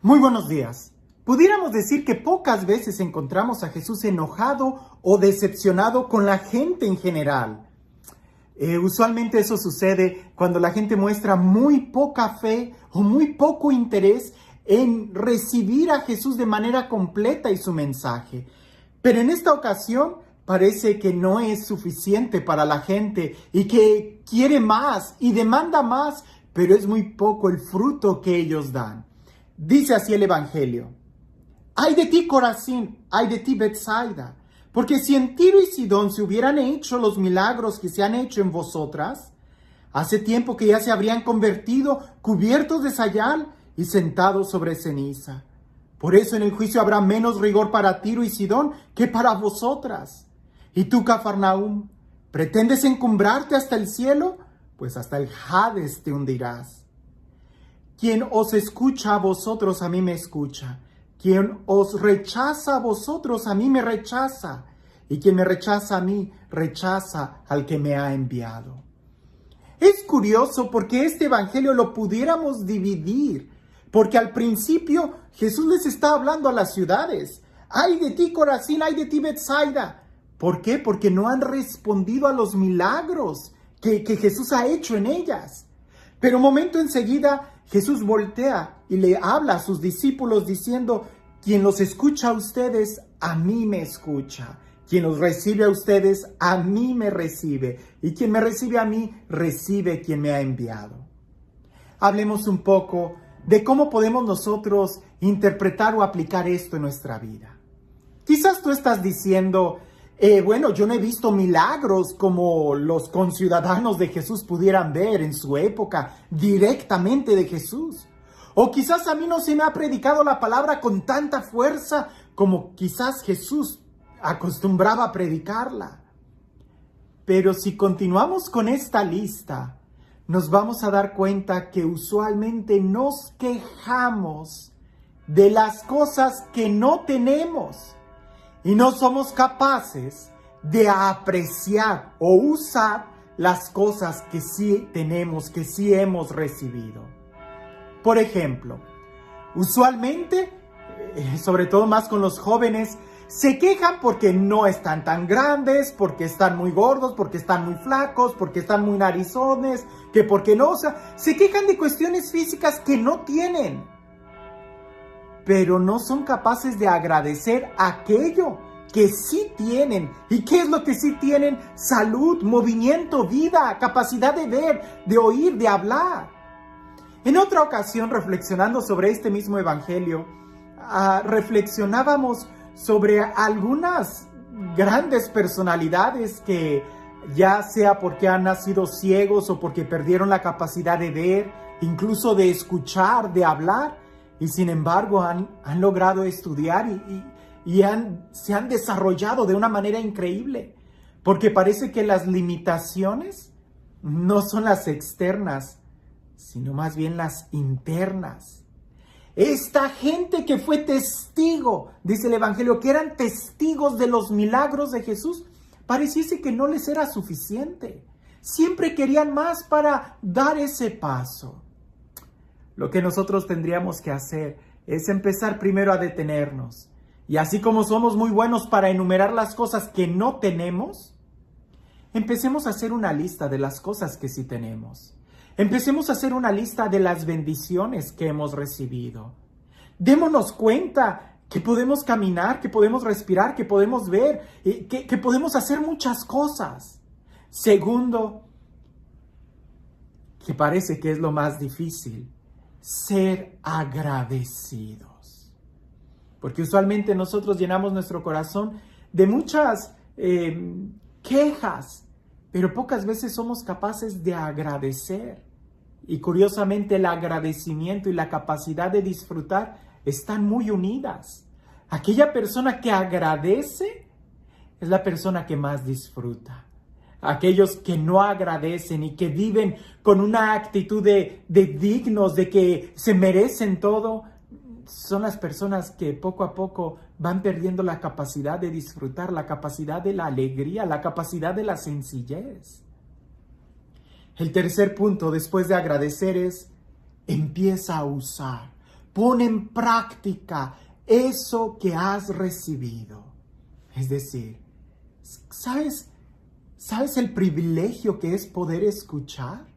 Muy buenos días. Pudiéramos decir que pocas veces encontramos a Jesús enojado o decepcionado con la gente en general. Usualmente eso sucede cuando la gente muestra muy poca fe o muy poco interés en recibir a Jesús de manera completa y su mensaje. Pero en esta ocasión parece que no es suficiente para la gente y que quiere más y demanda más, pero es muy poco el fruto que ellos dan. Dice así el Evangelio: ¡ay de ti, Corazín! ¡Ay de ti, Betsaida! Porque si en Tiro y Sidón se hubieran hecho los milagros que se han hecho en vosotras, hace tiempo que ya se habrían convertido cubiertos de sayal y sentados sobre ceniza. Por eso en el juicio habrá menos rigor para Tiro y Sidón que para vosotras. Y tú, Cafarnaúm, ¿pretendes encumbrarte hasta el cielo? Pues hasta el Hades te hundirás. Quien os escucha a vosotros, a mí me escucha. Quien os rechaza a vosotros, a mí me rechaza. Y quien me rechaza a mí, rechaza al que me ha enviado. Es curioso porque este evangelio lo pudiéramos dividir. Porque al principio Jesús les está hablando a las ciudades. ¡Ay de ti, Corazín! ¡Ay de ti, Betsaida! ¿Por qué? Porque no han respondido a los milagros que Jesús ha hecho en ellas. Pero un momento enseguida Jesús voltea y le habla a sus discípulos diciendo: quien los escucha a ustedes, a mí me escucha. Quien los recibe a ustedes, a mí me recibe. Y quien me recibe a mí, recibe quien me ha enviado. Hablemos un poco de cómo podemos nosotros interpretar o aplicar esto en nuestra vida. Quizás tú estás diciendo: bueno, yo no he visto milagros como los conciudadanos de Jesús pudieran ver en su época directamente de Jesús. O quizás a mí no se me ha predicado la palabra con tanta fuerza como quizás Jesús acostumbraba a predicarla. Pero si continuamos con esta lista, nos vamos a dar cuenta que usualmente nos quejamos de las cosas que no tenemos. Y no somos capaces de apreciar o usar las cosas que sí tenemos, que sí hemos recibido. Por ejemplo, usualmente, sobre todo más con los jóvenes, se quejan porque no están tan grandes, porque están muy gordos, porque están muy flacos, porque están muy narizones, que porque no, o sea, se quejan de cuestiones físicas que no tienen. Pero no son capaces de agradecer aquello que sí tienen. ¿Y qué es lo que sí tienen? Salud, movimiento, vida, capacidad de ver, de oír, de hablar. En otra ocasión, reflexionando sobre este mismo evangelio, reflexionábamos sobre algunas grandes personalidades que, ya sea porque han nacido ciegos o porque perdieron la capacidad de ver, incluso de escuchar, de hablar, y sin embargo han logrado estudiar y se han desarrollado de una manera increíble. Porque parece que las limitaciones no son las externas, sino más bien las internas. Esta gente que fue testigo, dice el Evangelio, que eran testigos de los milagros de Jesús, pareciese que no les era suficiente. Siempre querían más para dar ese paso. Lo que nosotros tendríamos que hacer es empezar primero a detenernos. Y así como somos muy buenos para enumerar las cosas que no tenemos, empecemos a hacer una lista de las cosas que sí tenemos. Empecemos a hacer una lista de las bendiciones que hemos recibido. Démonos cuenta que podemos caminar, que podemos respirar, que podemos ver, que podemos hacer muchas cosas. Segundo, que parece que es lo más difícil: ser agradecidos. Porque usualmente nosotros llenamos nuestro corazón de muchas quejas, pero pocas veces somos capaces de agradecer. Y curiosamente el agradecimiento y la capacidad de disfrutar están muy unidas. Aquella persona que agradece es la persona que más disfruta. Aquellos que no agradecen y que viven con una actitud de dignos, de que se merecen todo, son las personas que poco a poco van perdiendo la capacidad de disfrutar, la capacidad de la alegría, la capacidad de la sencillez. El tercer punto, después de agradecer, es: empieza a usar. Pon en práctica eso que has recibido. Es decir, ¿sabes el privilegio que es poder escuchar?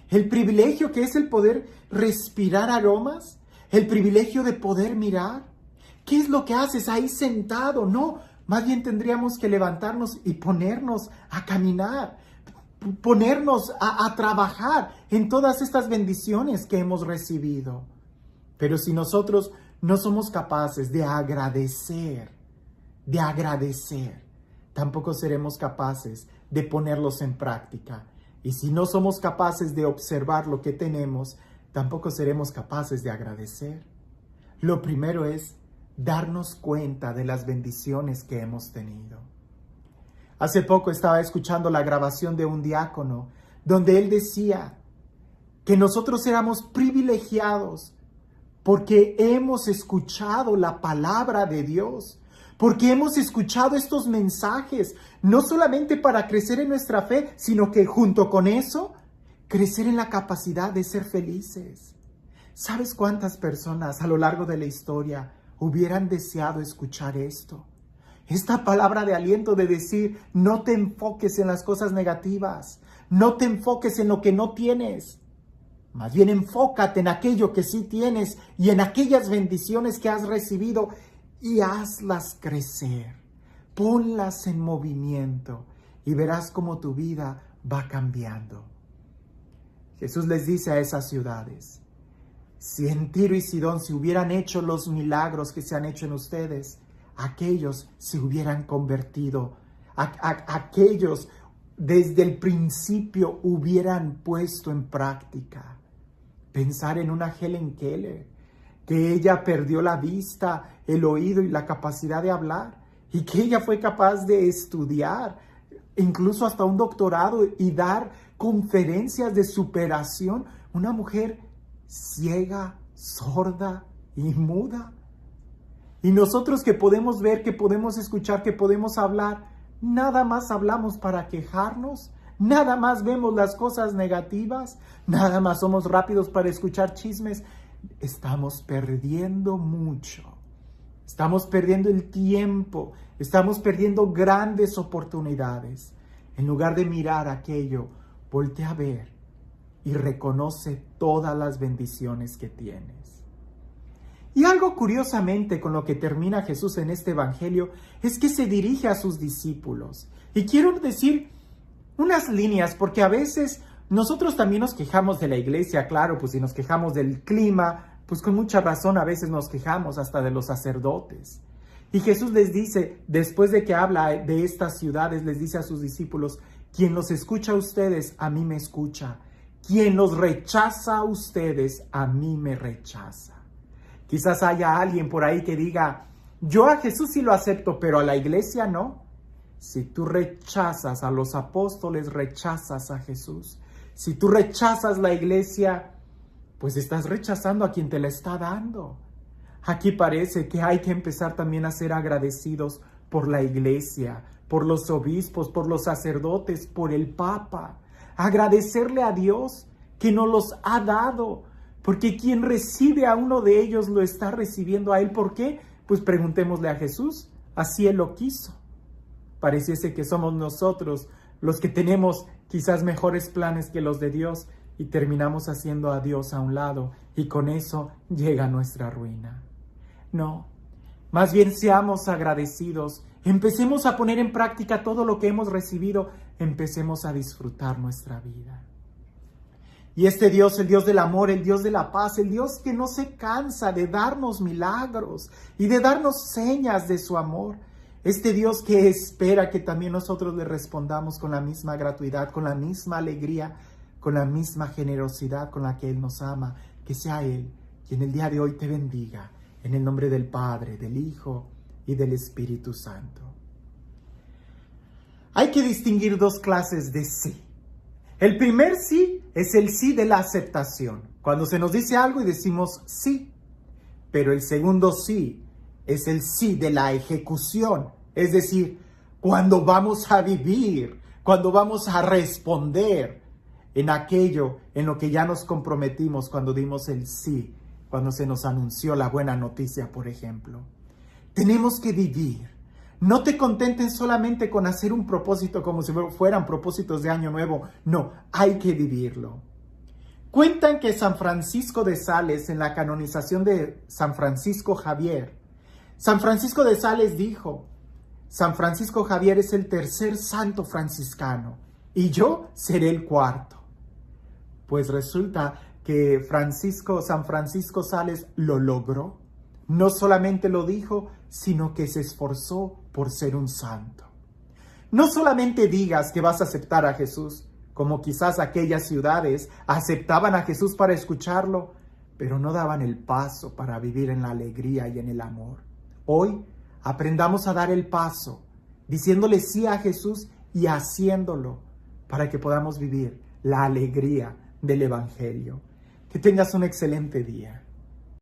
El privilegio que es el poder respirar aromas. El privilegio de poder mirar. ¿Qué es lo que haces ahí sentado? No, más bien tendríamos que levantarnos y ponernos a caminar, ponernos a trabajar en todas estas bendiciones que hemos recibido. Pero si nosotros no somos capaces de agradecer, tampoco seremos capaces de ponerlos en práctica. Y si no somos capaces de observar lo que tenemos, tampoco seremos capaces de agradecer. Lo primero es darnos cuenta de las bendiciones que hemos tenido. Hace poco estaba escuchando la grabación de un diácono donde él decía que nosotros éramos privilegiados porque hemos escuchado la palabra de Dios, porque hemos escuchado estos mensajes, no solamente para crecer en nuestra fe, sino que junto con eso, crecer en la capacidad de ser felices. ¿Sabes cuántas personas a lo largo de la historia hubieran deseado escuchar esto? Esta palabra de aliento de decir, no te enfoques en las cosas negativas, no te enfoques en lo que no tienes. Más bien enfócate en aquello que sí tienes y en aquellas bendiciones que has recibido y hazlas crecer. Ponlas en movimiento y verás cómo tu vida va cambiando. Jesús les dice a esas ciudades, si en Tiro y Sidón se hubieran hecho los milagros que se han hecho en ustedes, aquellos se hubieran convertido, aquellos desde el principio hubieran puesto en práctica. Pensar en una Helen Keller, que ella perdió la vista, el oído y la capacidad de hablar, y que ella fue capaz de estudiar, incluso hasta un doctorado, y dar conferencias de superación. Una mujer ciega, sorda y muda. Y nosotros que podemos ver, que podemos escuchar, que podemos hablar, nada más hablamos para quejarnos, nada más vemos las cosas negativas, nada más somos rápidos para escuchar chismes. Estamos perdiendo mucho, estamos perdiendo el tiempo, estamos perdiendo grandes oportunidades. En lugar de mirar aquello, voltea a ver y reconoce todas las bendiciones que tienes. Y algo curiosamente con lo que termina Jesús en este evangelio es que se dirige a sus discípulos. Y quiero decir unas líneas, porque a veces nosotros también nos quejamos de la iglesia, claro, pues si nos quejamos del clima, pues con mucha razón a veces nos quejamos hasta de los sacerdotes. Y Jesús les dice, después de que habla de estas ciudades, les dice a sus discípulos, quien los escucha a ustedes, a mí me escucha. Quien los rechaza a ustedes, a mí me rechaza. Quizás haya alguien por ahí que diga, yo a Jesús sí lo acepto, pero a la iglesia no. Si tú rechazas a los apóstoles, rechazas a Jesús. Si tú rechazas la iglesia, pues estás rechazando a quien te la está dando. Aquí parece que hay que empezar también a ser agradecidos por la iglesia, por los obispos, por los sacerdotes, por el Papa. Agradecerle a Dios que nos los ha dado, porque quien recibe a uno de ellos lo está recibiendo a Él. ¿Por qué? Pues preguntémosle a Jesús, así Él lo quiso. Pareciese que somos nosotros los que tenemos quizás mejores planes que los de Dios y terminamos haciendo a Dios a un lado y con eso llega nuestra ruina. No, más bien seamos agradecidos, empecemos a poner en práctica todo lo que hemos recibido, empecemos a disfrutar nuestra vida. Y este Dios, el Dios del amor, el Dios de la paz, el Dios que no se cansa de darnos milagros y de darnos señas de su amor, este Dios que espera que también nosotros le respondamos con la misma gratuidad, con la misma alegría, con la misma generosidad con la que Él nos ama, que sea Él quien el día de hoy te bendiga, en el nombre del Padre, del Hijo y del Espíritu Santo. Hay que distinguir dos clases de sí. El primer sí es el sí de la aceptación, cuando se nos dice algo y decimos sí. Pero el segundo sí es el sí de la ejecución, es decir, cuando vamos a vivir, cuando vamos a responder en aquello en lo que ya nos comprometimos cuando dimos el sí cuando se nos anunció la buena noticia, por ejemplo. Tenemos que vivir. No te contentes solamente con hacer un propósito como si fueran propósitos de Año Nuevo. No, hay que vivirlo. Cuentan que San Francisco de Sales, en la canonización de San Francisco Javier, San Francisco de Sales dijo: San Francisco Javier es el tercer santo franciscano y yo seré el cuarto. Pues resulta que San Francisco Sales lo logró. No solamente lo dijo, sino que se esforzó por ser un santo. No solamente digas que vas a aceptar a Jesús, como quizás aquellas ciudades aceptaban a Jesús para escucharlo, pero no daban el paso para vivir en la alegría y en el amor. Hoy aprendamos a dar el paso, diciéndole sí a Jesús y haciéndolo, para que podamos vivir la alegría del Evangelio. Que tengas un excelente día.